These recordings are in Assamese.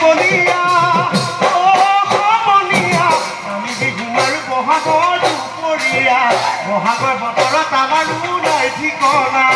বলিয়া অ সমনীয়া আমি বিহু মাৰো বহাগৰ দুপৰীয়া বহাগৰ বতৰত আমাৰো নাই ঠিকনা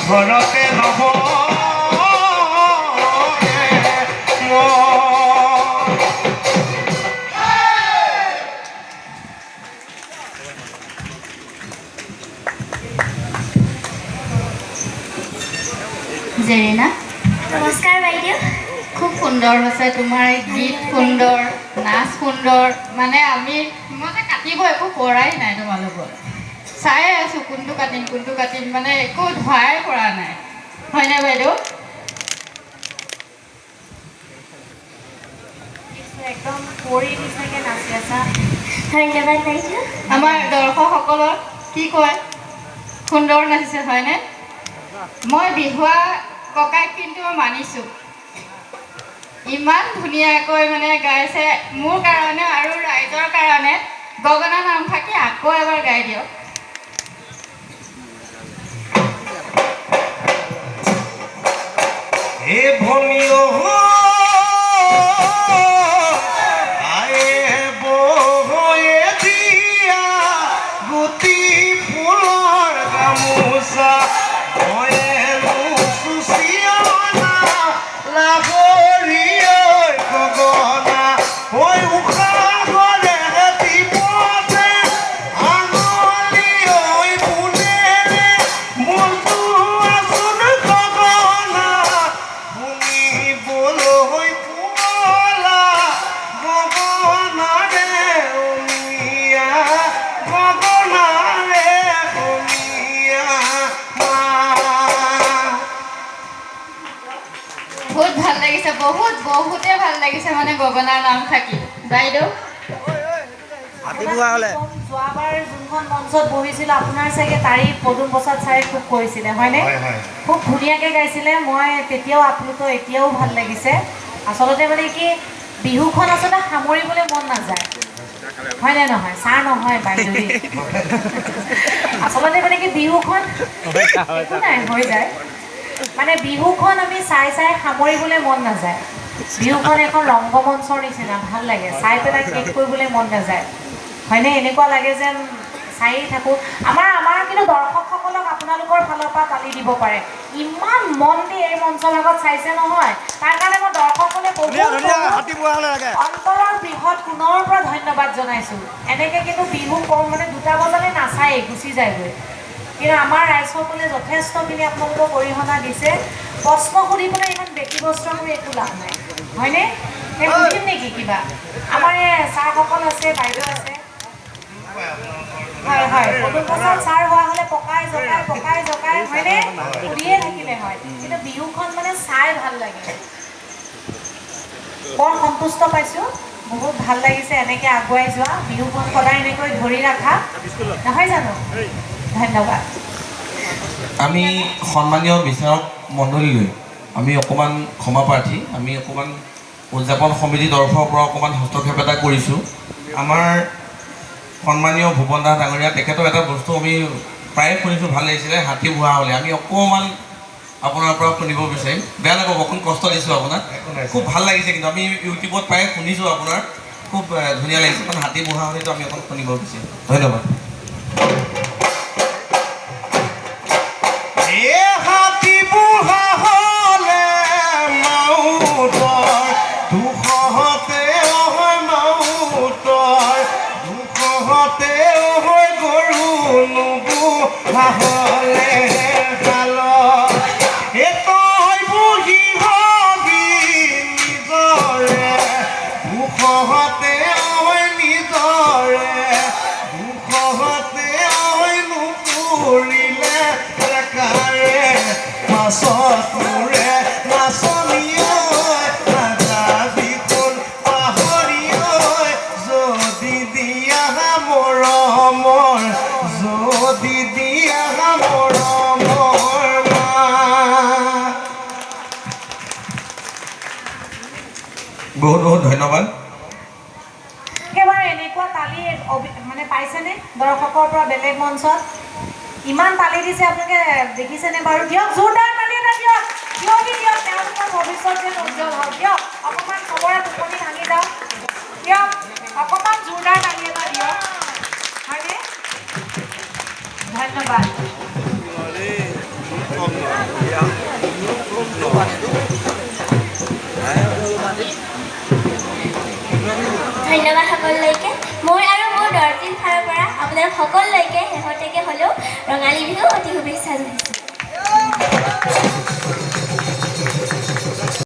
ঘৰতে নব জেৰিনা নমস্কাৰ বাইদেউ খুব সুন্দৰ হৈছে তোমাৰ গীত সুন্দৰ নাচ সুন্দৰ মানে মই যে কাটিব একো কৰাই নাই তোমালোকৰ চাই আছোঁ কোনটো কাটিম মানে একো ধৰাই পৰা নাই হয়নে বাইদেউ একদম পৰি নিচিনাকৈ নাচি আছা ধন্যবাদ বাইদেউ আমাৰ দৰ্শকসকলক কি কয় সুন্দৰ নাচিছে হয়নে মই বিহুৱা ককাইক কিন্তু মানিছোঁ ইমান ধুনীয়াকৈ মানে গাইছে মোৰ কাৰণে আৰু ৰাইজৰ কাৰণে গগনা নাম থাকি আকৌ এবাৰ গাই দিয়ক হে ভনীয় আয়ে বহয়ে দিয়া গুটি ফুলৰ গামোচা বহুতে ভাল লাগিছে মানে গগনাৰ নাম থাকি বাইদেউ যোৱাবাৰ যোনখন মঞ্চত বহিছিলোঁ আপোনাৰ চাগে তাৰিখ পদুম প্ৰসাদ ছাৰে খুব কৈছিলে হয়নে খুব ধুনীয়াকৈ গাইছিলে মই তেতিয়াও আপোনালোকৰ এতিয়াও ভাল লাগিছে আচলতে মানে কি বিহুখন আচলতে সামৰিবলৈ মন নাযায় হয়নে নহয় ছাৰ নহয় বাইদেউ আচলতে মানে কি বিহুখন একো নাই হৈ যায় মানে বিহুখন আমি চাই সামৰিবলৈ মন নাযায় বিহুখন এখন ৰংগমঞ্চৰ নিচিনা ভাল লাগে চাই পেলাই শেষ কৰিবলৈ মন নাযায় হয়নে এনেকুৱা লাগে যেন চাই থাকোঁ আমাৰ কিন্তু দৰ্শকসকলক আপোনালোকৰ ফালৰ পৰা তালি দিব পাৰে ইমান মন দি এই মঞ্চভাগত চাইছে নহয় তাৰ কাৰণে মই দৰ্শকসকলে অন্তৰৰ বৃহৎ পুনৰ পৰা ধন্যবাদ জনাইছোঁ এনেকৈ কিন্তু বিহু কম মানে 2টা বজালৈ নাচায়েই গুচি যায়গৈ কিন্তু আমাৰ ৰাইজসকলে যথেষ্টখিনি আপোনালোকক অৰিহণা দিছে প্ৰশ্ন সুধিবলৈ ইমান ব্যক্তিবস্ত্ৰ কৰি একো লাভ নাই হয়নে সেই সুধিম নেকি কিবা আমাৰ এই ছাৰসকল আছে বাইদেউ আছে হয় হয় পদুম প্ৰসাদ ছাৰ হোৱা হ'লে পকাই জকাই হয়নে সুধিয়ে থাকিলে হয় কিন্তু বিহুখন মানে চাই ভাল লাগে বৰ সন্তুষ্ট পাইছোঁ বহুত ভাল লাগিছে এনেকৈ আগুৱাই যোৱা বিহুখন সদায় এনেকৈ ধৰি ৰাখা নহয় জানো ধন্যবাদ আমি সন্মানীয় বিচাৰক মণ্ডলীলৈ আমি অকণমান ক্ষমা প্ৰাৰ্থী আমি অকণমান উদযাপন সমিতি তৰফৰ পৰা অকণমান হস্তক্ষেপ এটা কৰিছোঁ আমাৰ সন্মানীয় ভুৱন দাস ডাঙৰীয়া তেখেতৰ এটা বস্তু আমি প্ৰায়ে শুনিছোঁ ভাল লাগিছিলে হাতী বুঢ়া হ'লে আমি অকণমান আপোনাৰ পৰা শুনিব বিচাৰিম বেয়া নাপাব অকণ কষ্ট দিছোঁ আপোনাক খুব ভাল লাগিছে কিন্তু আমি ইউটিউবত প্ৰায়ে শুনিছোঁ আপোনাৰ খুব ধুনীয়া লাগিছে কাৰণ হাতী বুঢ়া হ'লেতো আমি অকণ শুনিব বিচাৰিম ধন্যবাদ তই বুঝি ভাবি নিজৰে বহুত বহুত ধন্যবাদ। একেবাৰে এনেকুৱা তালি মানে পাইছেনে দৰ্শকৰ পৰা বেলেগ মঞ্চত? ইমান তালি দিছে আপোনালোকে দেখিছেনে বাৰু? দিয়ক জোৰদাৰ তালি এটা দিয়ক, দিয়ক তেওঁলোকৰ ভৱিষ্যত যেন উজ্জ্বল হওক। দিয়ক অকণমান চবৰে টোপনি ভাঙি যাওক, দিয়ক অকণমান জোৰদাৰ তালি এটা দিয়ক, হয়নে? ধন্যবাদ। ধন্যবাদ সকললৈকে। মোৰ আৰু মোৰ দৰ্জিৰ ফালৰ পৰা আপোনাৰ সকলোলৈকে শেহতীয়াকৈ হ'লেও ৰঙালী বিহু অতি শুভেচ্ছা জনাইছোঁ।